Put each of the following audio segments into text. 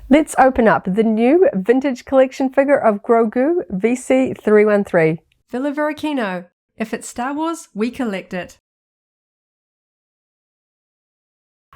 Let's open up the new vintage collection figure of Grogu VC313. Villa Varykino. If it's Star Wars, we collect it.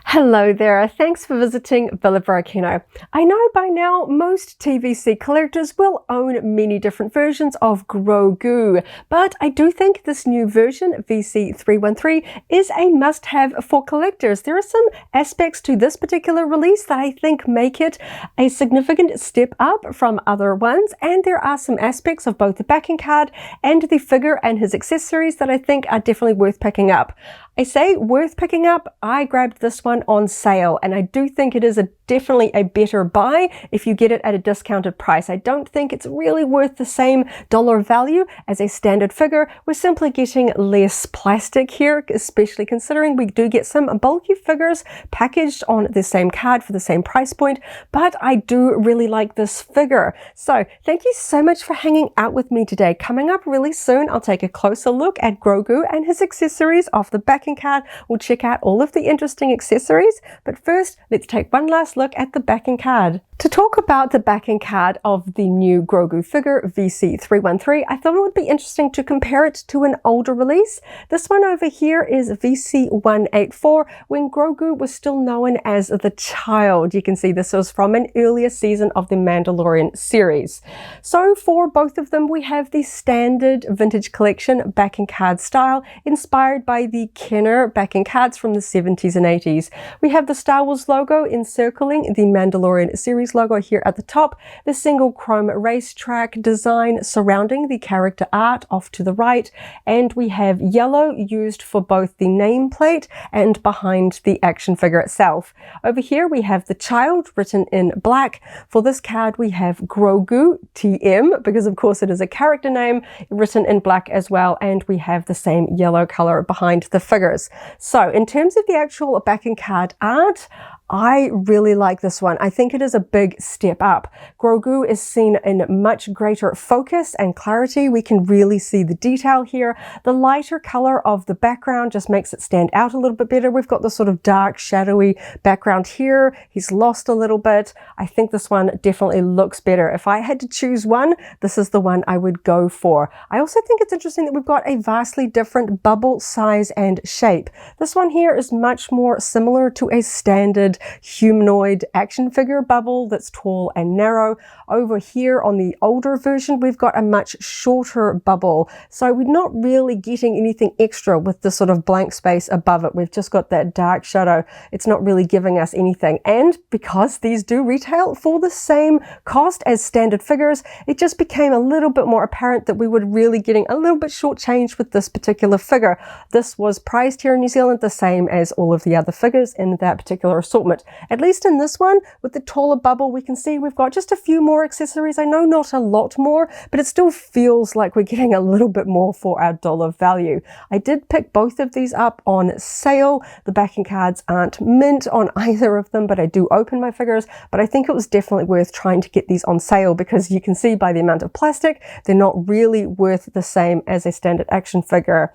Hello there, thanks for visiting Villa Varykino. I know by now most TVC collectors will own many different versions of Grogu, but I do think this new version, VC313, is a must-have for collectors. There are some aspects to this particular release that I think make it a significant step up from other ones, and there are some aspects of both the backing card and the figure and his accessories that I think are definitely worth picking up. I say worth picking up, I grabbed this one on sale, and I do think it is definitely a better buy if you get it at a discounted price. I don't think it's really worth the same dollar value as a standard figure. We're simply getting less plastic here, especially considering we do get some bulky figures packaged on the same card for the same price point, but I do really like this figure. So thank you so much for hanging out with me today. Coming up really soon, I'll take a closer look at Grogu and his accessories off the backing card. We'll check out all of the interesting accessories, but first let's take one last look at the backing card. To talk about the backing card of the new Grogu figure VC313, I thought it would be interesting to compare it to an older release. This one over here is VC184, when Grogu was still known as the Child. You can see this was from an earlier season of the Mandalorian series. So for both of them, we have the standard vintage collection backing card style, inspired by the Kenner backing cards from the 70s and 80s. We have the Star Wars logo encircling the Mandalorian series logo here at the top, the single chrome racetrack design surrounding the character art off to the right, and we have yellow used for both the nameplate and behind the action figure itself. Over here we have the Child written in black. For this card we have Grogu TM, because of course it is a character name, written in black as well, and we have the same yellow color behind the figures. So in terms of the actual backing card art, I really like this one. I think it is a big step up. Grogu is seen in much greater focus and clarity. We can really see the detail here. The lighter color of the background just makes it stand out a little bit better. We've got the sort of dark, shadowy background here. He's lost a little bit. I think this one definitely looks better. If I had to choose one, this is the one I would go for. I also think it's interesting that we've got a vastly different bubble size and shape. This one here is much more similar to a standard humanoid action figure bubble that's tall and narrow. Over here on the older version, we've got a much shorter bubble. So we're not really getting anything extra with the sort of blank space above it. We've just got that dark shadow. It's not really giving us anything. And because these do retail for the same cost as standard figures, it just became a little bit more apparent that we were really getting a little bit shortchanged with this particular figure. This was priced here in New Zealand the same as all of the other figures in that particular assortment. At least in this one, with the taller bubble, we can see we've got just a few more accessories. I know not a lot more, but it still feels like we're getting a little bit more for our dollar value. I did pick both of these up on sale. The backing cards aren't mint on either of them, but I do open my figures. But I think it was definitely worth trying to get these on sale, because you can see by the amount of plastic, they're not really worth the same as a standard action figure.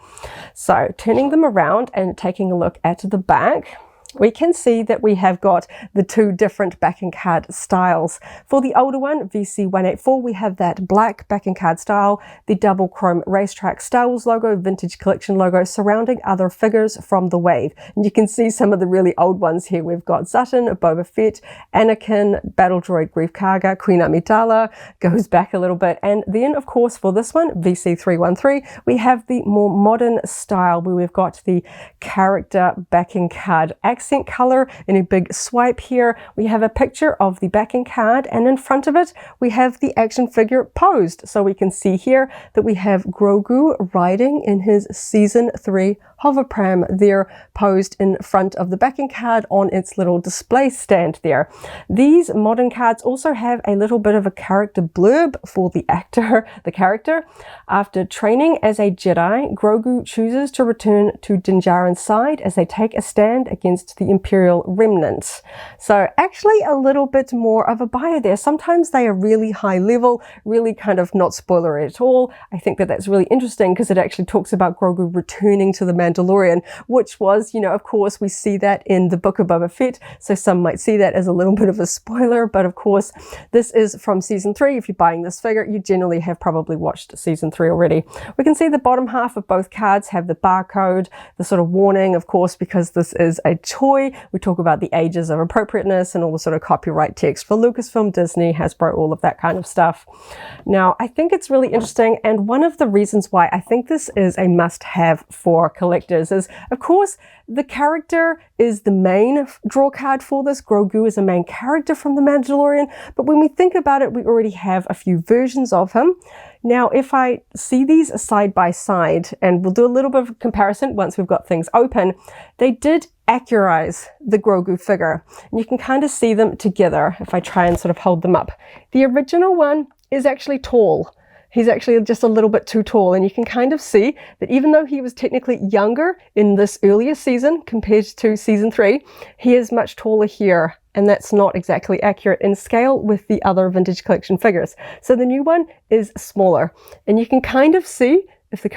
So turning them around and taking a look at the back, we can see that we have got the two different backing card styles. For the older one, VC184, we have that black backing card style, the double chrome racetrack Star Wars logo, vintage collection logo surrounding other figures from the wave. And you can see some of the really old ones here. We've got Sutton, Boba Fett, Anakin, Battle Droid Grief Karga, Queen Amidala, goes back a little bit. And then, of course, for this one, VC313, we have the more modern style where we've got the character backing card accent color in a big swipe here. We have a picture of the backing card, and in front of it we have the action figure posed. So we can see here that we have Grogu riding in his season 3 hoverpram there, posed in front of the backing card on its little display stand there. These modern cards also have a little bit of a character blurb for the character. After training as a Jedi, Grogu chooses to return to Din Djarin's side as they take a stand against the Imperial remnant. So actually a little bit more of a bio there. Sometimes they are really high level, really kind of not spoilery at all. I think that that's really interesting because it actually talks about Grogu returning to the Mandalorian, which was, you know, of course, we see that in the Book of Boba Fett, so some might see that as a little bit of a spoiler, but of course, this is from season 3. If you're buying this figure, you generally have probably watched season 3 already. We can see the bottom half of both cards have the barcode, the sort of warning, of course, because this is a toy. We talk about the ages of appropriateness and all the sort of copyright text for Lucasfilm, Disney, Hasbro, all of that kind of stuff. Now, I think it's really interesting, and one of the reasons why I think this is a must-have for collectors is, of course, the character is the main draw card for this. Grogu is a main character from The Mandalorian, but when we think about it, we already have a few versions of him. Now, if I see these side by side, and we'll do a little bit of a comparison once we've got things open, they did accurize the Grogu figure. And you can kind of see them together if I try and sort of hold them up. The original one is actually tall. He's actually just a little bit too tall, and you can kind of see that even though he was technically younger in this earlier season compared to season 3, he is much taller here, and that's not exactly accurate in scale with the other vintage collection figures. So the new one is smaller, and you can kind of see, if the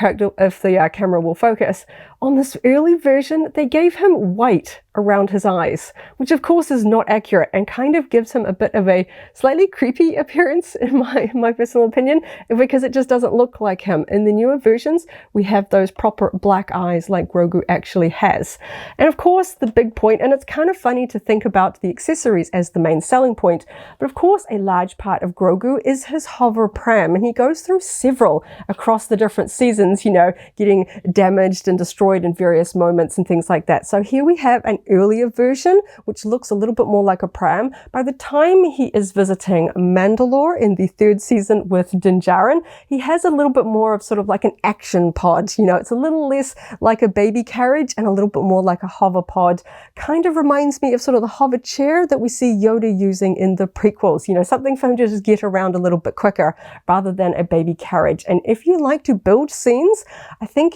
camera will focus, on this early version, they gave him white around his eyes, which of course is not accurate and kind of gives him a bit of a slightly creepy appearance in my personal opinion, because it just doesn't look like him. In the newer versions, we have those proper black eyes like Grogu actually has. And of course, the big point, and it's kind of funny to think about the accessories as the main selling point, but of course, a large part of Grogu is his hover pram, and he goes through several across the different seasons, you know, getting damaged and destroyed in various moments and things like that. So here we have an earlier version, which looks a little bit more like a pram. By the time he is visiting Mandalore in the 3rd season with Din Djarin, he has a little bit more of sort of like an action pod. You know, it's a little less like a baby carriage and a little bit more like a hover pod. Kind of reminds me of sort of the hover chair that we see Yoda using in the prequels. You know, something for him to just get around a little bit quicker rather than a baby carriage. And if you like to build scenes, I think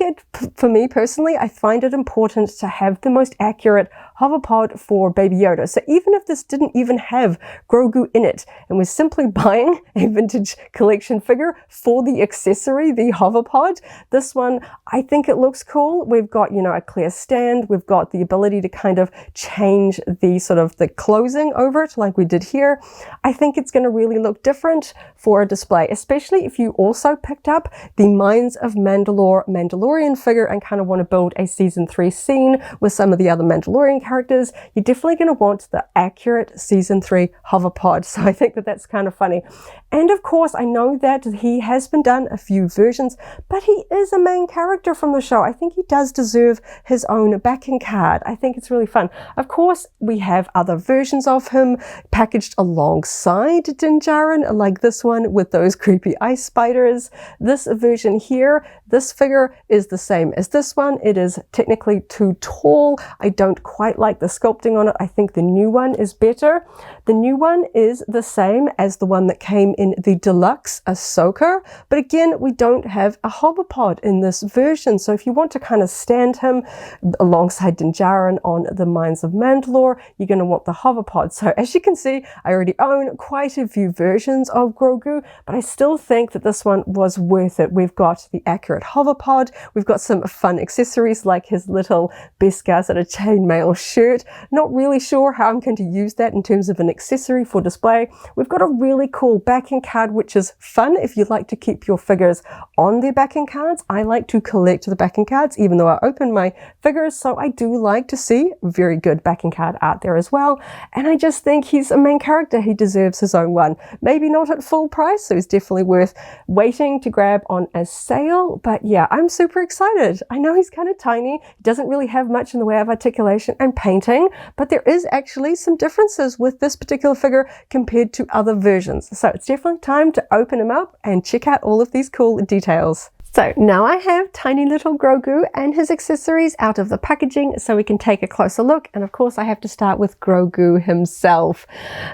for me personally, I find it important to have the most accurate hover pod for Baby Yoda. So even if this didn't even have Grogu in it, and we're simply buying a vintage collection figure for the accessory, the hover pod, this one, I think it looks cool. We've got, you know, a clear stand. We've got the ability to kind of change the sort of the closing over it like we did here. I think it's going to really look different for a display, especially if you also picked up the Mines of Mandalorian figure and kind of want to build a season 3 scene with some of the other Mandalorian characters. You're definitely going to want the accurate season 3 hover pod. So I think that that's kind of funny. And of course, I know that he has been done a few versions, but he is a main character from the show. I think he does deserve his own backing card. I think it's really fun. Of course, we have other versions of him packaged alongside Din Djarin, like this one with those creepy ice spiders. This version here, this figure is the same as this one. It is technically too tall. I don't quite like the sculpting on it. I think the new one is better. The new one is the same as the one that came in the deluxe Ahsoka, but again, we don't have a hover pod in this version. So if you want to kind of stand him alongside Din Djarin on the Mines of Mandalore, you're going to want the hover pod. So as you can see, I already own quite a few versions of Grogu, but I still think that this one was worth it. We've got the accurate hover pod. We've got some fun accessories like his little Beskar sort of chainmail shirt. Not really sure how I'm going to use that in terms of an accessory for display. We've got a really cool backing card, which is fun if you like to keep your figures on their backing cards. I like to collect the backing cards, even though I open my figures, so I do like to see very good backing card art there as well. And I just think he's a main character. He deserves his own one. Maybe not at full price, so it's definitely worth waiting to grab on a sale. But yeah, I'm super excited. I know he's kind of tiny. He doesn't really have much in the way of articulation and painting, but there is actually some differences with this particular figure compared to other versions. So it's definitely time to open him up and check out all of these cool details. So now I have tiny little Grogu and his accessories out of the packaging so we can take a closer look. And of course I have to start with Grogu himself.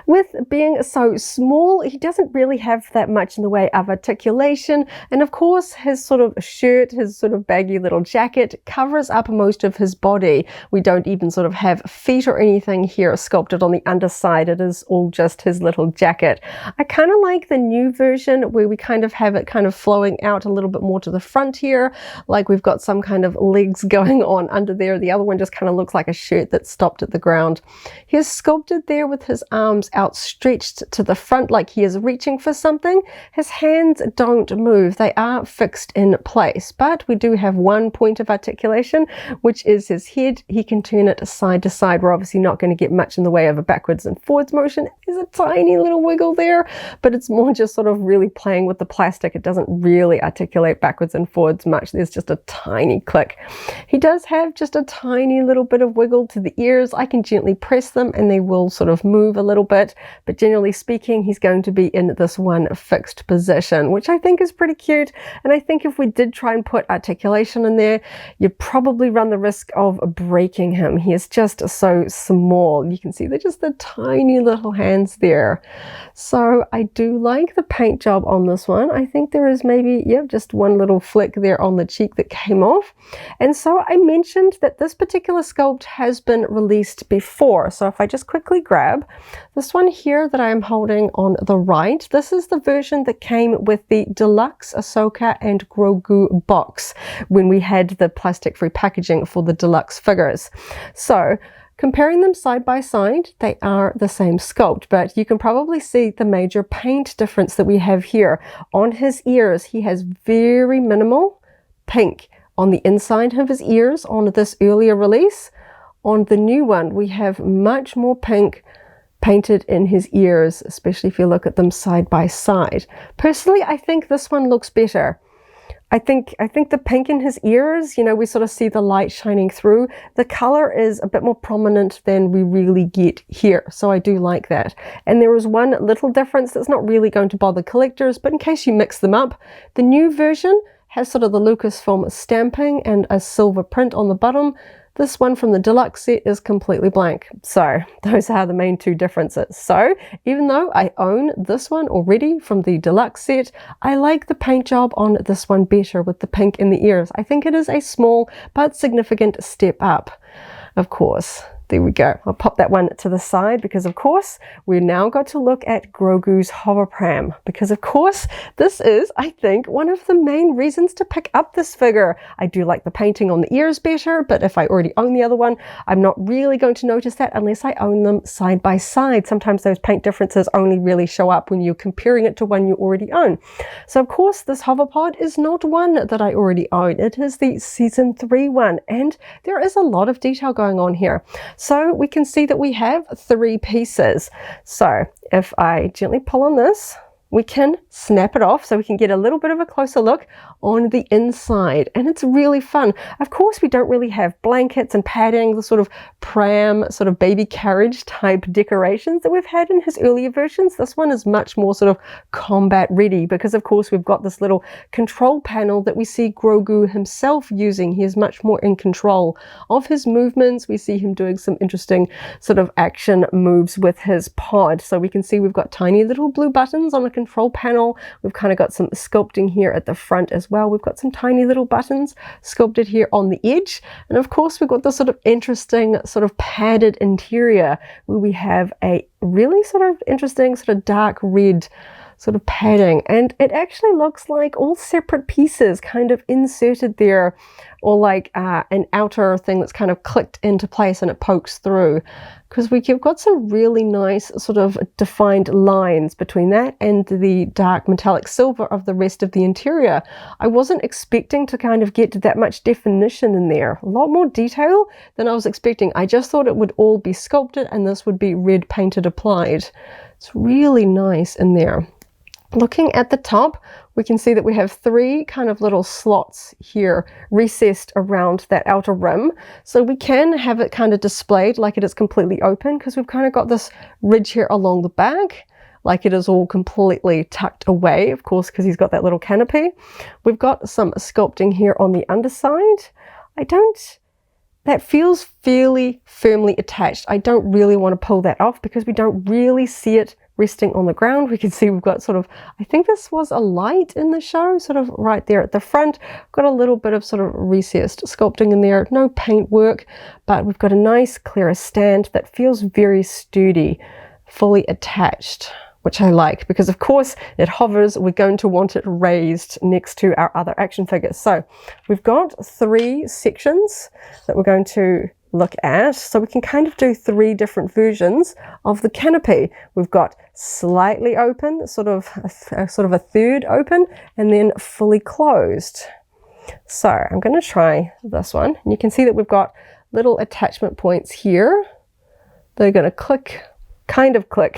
With being so small, he doesn't really have that much in the way of articulation. And of course his sort of shirt, his sort of baggy little jacket covers up most of his body. We don't even sort of have feet or anything here sculpted on the underside. It is all just his little jacket. I kind of like the new version where we kind of have it kind of flowing out a little bit more to to the front here, like we've got some kind of legs going on under there. The other one just kind of looks like a shirt that's stopped at the ground. He is sculpted there with his arms outstretched to the front like he is reaching for something. His hands don't move. They are fixed in place, but we do have one point of articulation, which is his head. He can turn it side to side. We're obviously not going to get much in the way of a backwards and forwards motion. There's a tiny little wiggle there, but it's more just sort of really playing with the plastic. It doesn't really articulate backwards and forwards much. There's just a tiny click. He does have just a tiny little bit of wiggle to the ears. I can gently press them and they will sort of move a little bit, but generally speaking, he's going to be in this one fixed position, which I think is pretty cute. And I think if we did try and put articulation in there, you'd probably run the risk of breaking him. He is just so small. You can see they're just the tiny little hands there. So I do like the paint job on this one. I think there is maybe, yeah, just one little flick there on the cheek that came off. And so I mentioned that this particular sculpt has been released before. So if I just quickly grab this one here that I am holding on the right, this is the version that came with the deluxe Ahsoka and Grogu box when we had the plastic-free packaging for the deluxe figures. So comparing them side by side, they are the same sculpt, but you can probably see the major paint difference that we have here. On his ears, he has very minimal pink on the inside of his ears on this earlier release. On the new one, we have much more pink painted in his ears, especially if you look at them side by side. Personally, I think this one looks better. I think the pink in his ears, you know, we sort of see the light shining through. The color is a bit more prominent than we really get here. So I do like that. And there is one little difference that's not really going to bother collectors, but in case you mix them up, the new version has sort of the Lucasfilm stamping and a silver print on the bottom. This one from the deluxe set is completely blank. So those are the main two differences. So even though I own this one already from the deluxe set, I like the paint job on this one better with the pink in the ears. I think it is a small but significant step up. Of course, there we go. I'll pop that one to the side because of course we've now got to look at Grogu's hover pram, because of course this is, I think, one of the main reasons to pick up this figure. I do like the painting on the ears better, but if I already own the other one, I'm not really going to notice that unless I own them side by side. Sometimes those paint differences only really show up when you're comparing it to one you already own. So of course this hover pod is not one that I already own. It is the season 3 one, and there is a lot of detail going on here. So we can see that we have 3 pieces. So if I gently pull on this, we can snap it off so we can get a little bit of a closer look on the inside, and it's really fun. Of course, we don't really have blankets and padding, the sort of pram, sort of baby carriage type decorations that we've had in his earlier versions. This one is much more sort of combat ready because of course we've got this little control panel that we see Grogu himself using. He is much more in control of his movements. We see him doing some interesting sort of action moves with his pod. So we can see we've got tiny little blue buttons on the control panel. We've kind of got some sculpting here at the front as well. We've got some tiny little buttons sculpted here on the edge, and of course we've got this sort of interesting sort of padded interior where we have a really sort of interesting sort of dark red sort of padding, and it actually looks like all separate pieces kind of inserted there, or like an outer thing that's kind of clicked into place and it pokes through, because we've got some really nice sort of defined lines between that and the dark metallic silver of the rest of the interior. I wasn't expecting to kind of get that much definition in there, a lot more detail than I was expecting. I just thought it would all be sculpted and this would be red painted applied. It's really nice in there. Looking at the top, we can see that we have 3 kind of little slots here recessed around that outer rim. So we can have it kind of displayed like it is completely open, because we've kind of got this ridge here along the back, like it is all completely tucked away, of course, because he's got that little canopy. We've got some sculpting here on the underside. That feels fairly firmly attached. I don't really want to pull that off because we don't really see it resting on the ground. We can see we've got sort of, I think this was a light in the show, sort of right there at the front. Got a little bit of sort of recessed sculpting in there, no paint work, but we've got a nice clear stand that feels very sturdy, fully attached. which I like, because of course it hovers, we're going to want it raised next to our other action figures. So we've got 3 sections that we're going to look at, so we can kind of do 3 different versions of the canopy. We've got slightly open, sort of a third open, and then fully closed. So I'm going to try this one, and you can see that we've got little attachment points here. They're going to click, kind of click.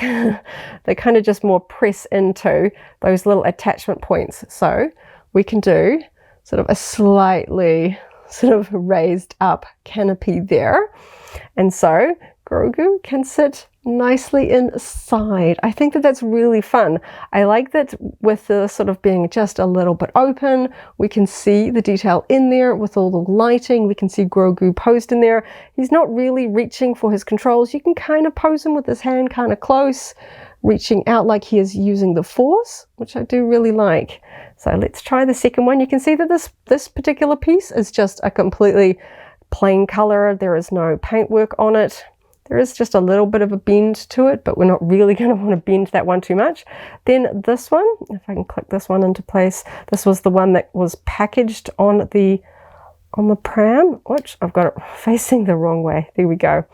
They kind of just more press into those little attachment points. So we can do sort of a slightly sort of raised up canopy there. And so Grogu can sit nicely inside. I think that that's really fun. I like that with the sort of being just a little bit open, we can see the detail in there with all the lighting. We can see Grogu posed in there. He's not really reaching for his controls. You can kind of pose him with his hand kind of close, reaching out like he is using the Force, which I do really like. So let's try the second one. You can see that this particular piece is just a completely plain color. There is no paintwork on it. There is just a little bit of a bend to it, but we're not really going to want to bend that one too much. Then this one, if I can click this one into place, this was the one that was packaged on the pram, which I've got it facing the wrong way. There we go.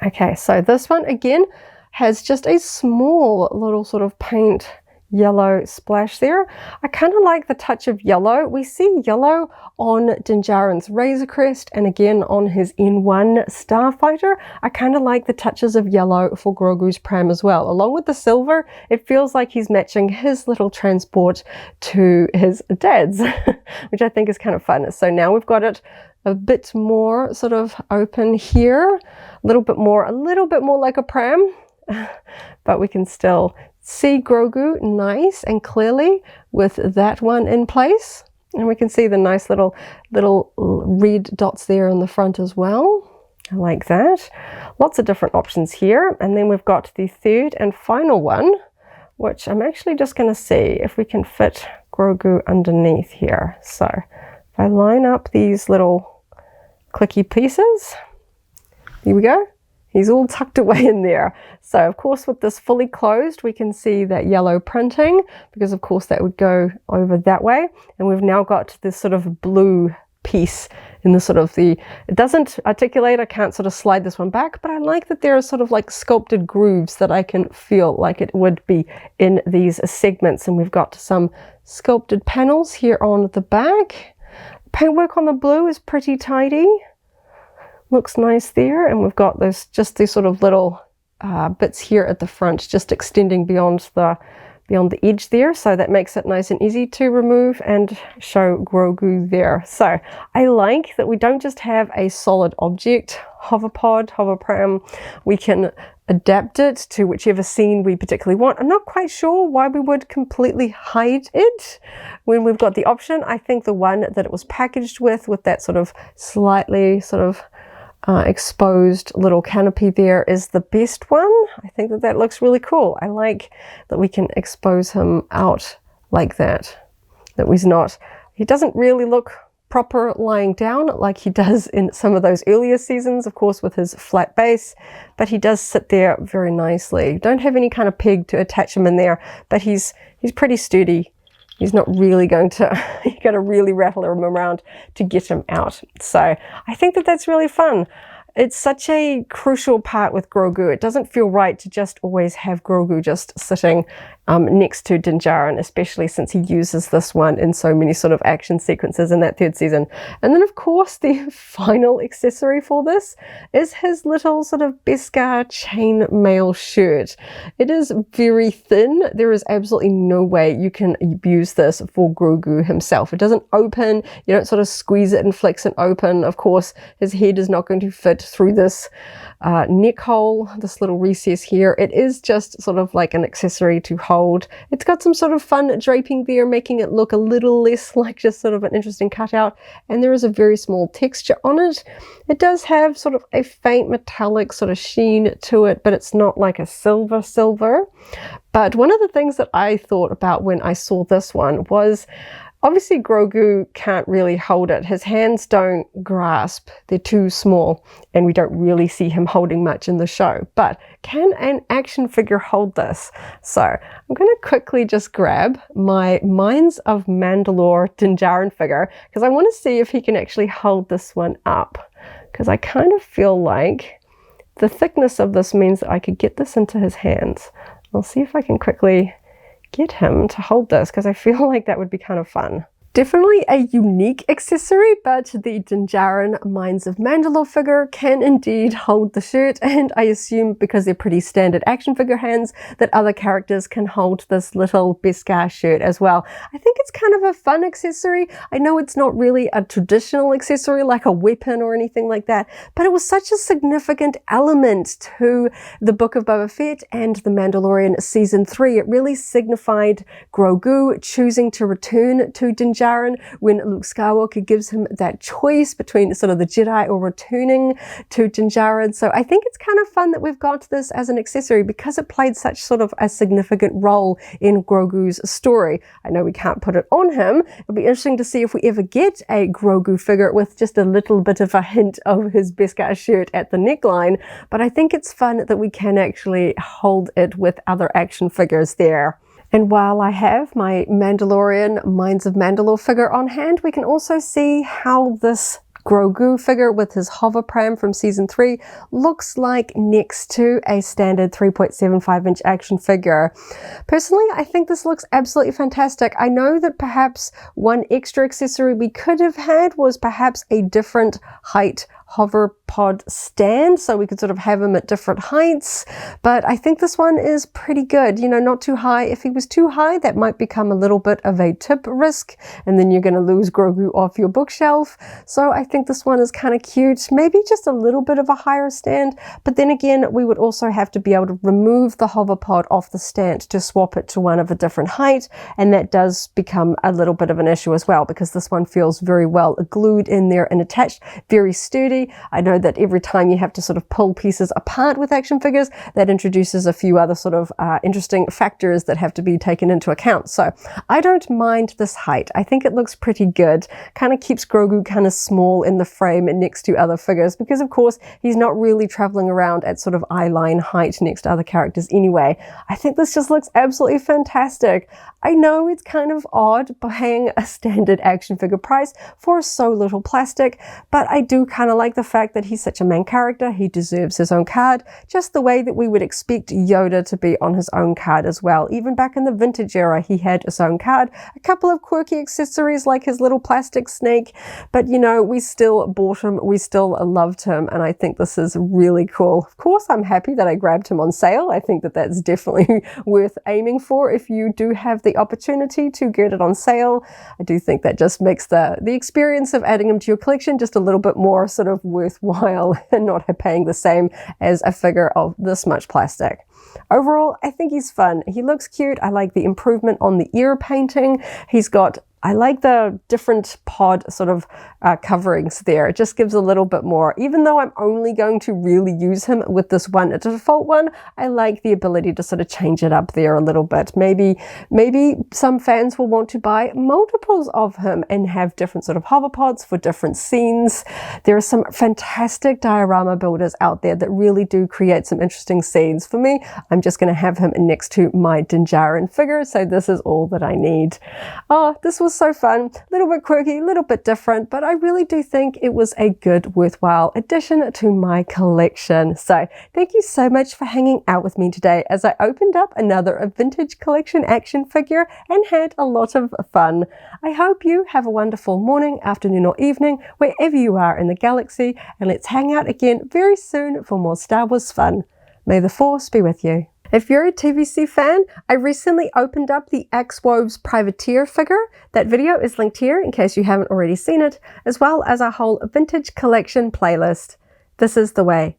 Okay, so this one again has just a small little sort of paint yellow splash there. I kind of like the touch of yellow. We see yellow on Din Djarin's Razor Crest and again on his N1 Starfighter. I kind of like the touches of yellow for Grogu's pram as well. Along with the silver, it feels like he's matching his little transport to his dad's, which I think is kind of fun. So now we've got it a bit more sort of open here, a little bit more like a pram, but we can still see Grogu nice and clearly with that one in place. And we can see the nice little red dots there in the front as well. I like that. Lots of different options here. And then we've got the third and final one, which I'm actually just going to see if we can fit Grogu underneath here. So if I line up these little clicky pieces, here we go. He's all tucked away in there. So of course with this fully closed, we can see that yellow printing, because of course that would go over that way. And we've now got this sort of blue piece in the sort of it doesn't articulate, I can't sort of slide this one back, but I like that there are sort of like sculpted grooves that I can feel like it would be in these segments. And we've got some sculpted panels here on the back. Paintwork on the blue is pretty tidy. Looks nice there, and we've got just these sort of little bits here at the front, just extending beyond the edge there, so that makes it nice and easy to remove and show Grogu there. So I like that we don't just have a solid object, hover pram. We can adapt it to whichever scene we particularly want. I'm not quite sure why we would completely hide it when we've got the option. I think the one that it was packaged with that sort of slightly sort of exposed little canopy there is the best one. I think that looks really cool. I like that we can expose him out like that. He doesn't really look proper lying down like he does in some of those earlier seasons, of course, with his flat base, but he does sit there very nicely. Don't have any kind of peg to attach him in there, but he's pretty sturdy. He's not really going to, you got to really rattle him around to get him out. So I think that's really fun. It's such a crucial part with Grogu. It doesn't feel right to just always have Grogu just sitting next to Din Djarin, especially since he uses this one in so many sort of action sequences in that third season. And then of course the final accessory for this is his little sort of Beskar chainmail shirt. It is very thin. There is absolutely no way you can use this for Grogu himself. It doesn't open. You don't sort of squeeze it and flex it open. Of course, his head is not going to fit through this neck hole, this little recess here. It is just sort of like an accessory to hold. It's got some sort of fun draping there, making it look a little less like just sort of an interesting cutout, and there is a very small texture on it. It does have sort of a faint metallic sort of sheen to it, but it's not like a silver. But one of the things that I thought about when I saw this one was Obviously, Grogu can't really hold it. His hands don't grasp. They're too small, and we don't really see him holding much in the show. But can an action figure hold this? So I'm going to quickly just grab my Minds of Mandalore Din Djarin figure, because I want to see if he can actually hold this one up. Because I kind of feel like the thickness of this means that I could get this into his hands. I'll see if I can quickly get him to hold this, because I feel like that would be kind of fun. Definitely a unique accessory, but the Din Djarin Minds of Mandalore figure can indeed hold the shirt, and I assume because they're pretty standard action figure hands that other characters can hold this little Beskar shirt as well. I think it's kind of a fun accessory. I know it's not really a traditional accessory like a weapon or anything like that, but it was such a significant element to the Book of Boba Fett and The Mandalorian Season 3. It really signified Grogu choosing to return to Din Djarin when Luke Skywalker gives him that choice between sort of the Jedi or returning to Din Djarin. So I think it's kind of fun that we've got this as an accessory because it played such sort of a significant role in Grogu's story. I know we can't put it on him. It'll be interesting to see if we ever get a Grogu figure with just a little bit of a hint of his Beskar shirt at the neckline, but I think it's fun that we can actually hold it with other action figures there. And while I have my Mandalorian Minds of Mandalore figure on hand, we can also see how this Grogu figure with his hover pram from Season 3 looks like next to a standard 3.75-inch action figure. Personally, I think this looks absolutely fantastic. I know that perhaps one extra accessory we could have had was perhaps a different height hover pod stand, so we could sort of have him at different heights, but I think this one is pretty good. You know, not too high. If he was too high, that might become a little bit of a tip risk, and then you're going to lose Grogu off your bookshelf. So I think this one is kind of cute. Maybe just a little bit of a higher stand, but then again, we would also have to be able to remove the hover pod off the stand to swap it to one of a different height, and that does become a little bit of an issue as well, because this one feels very well glued in there and attached, very sturdy. I know that every time you have to sort of pull pieces apart with action figures, that introduces a few other sort of interesting factors that have to be taken into account. So I don't mind this height. I think it looks pretty good. Kind of keeps Grogu kind of small in the frame next to other figures, because of course he's not really traveling around at sort of eye line height next to other characters anyway. I think this just looks absolutely fantastic. I know it's kind of odd paying a standard action figure price for so little plastic, but I do kind of like the fact that he's such a main character. He deserves his own card, just the way that we would expect Yoda to be on his own card as well. Even back in the vintage era, he had his own card, a couple of quirky accessories like his little plastic snake, but you know, we still bought him, we still loved him, and I think this is really cool. Of course, I'm happy that I grabbed him on sale. I think that that's definitely worth aiming for if you do have the opportunity to get it on sale. I do think that just makes the experience of adding him to your collection just a little bit more sort of worthwhile and not paying the same as a figure of this much plastic. Overall, I think he's fun. He looks cute. I like the improvement on the ear painting. I like the different pod sort of coverings there. It just gives a little bit more. Even though I'm only going to really use him with this one, a default one, I like the ability to sort of change it up there a little bit. Maybe some fans will want to buy multiples of him and have different sort of hover pods for different scenes. There are some fantastic diorama builders out there that really do create some interesting scenes. For me, I'm just going to have him next to my Din Djarin figure, so this is all that I need. Oh, this was so fun. A little bit quirky, a little bit different, but I really do think it was a good, worthwhile addition to my collection. So thank you so much for hanging out with me today as I opened up another vintage collection action figure and had a lot of fun. I hope you have a wonderful morning, afternoon, or evening, wherever you are in the galaxy, and let's hang out again very soon for more Star Wars fun. May the Force be with you. If you're a TVC fan, I recently opened up the X-Woves Privateer figure. That video is linked here in case you haven't already seen it, as well as our whole vintage collection playlist. This is the way.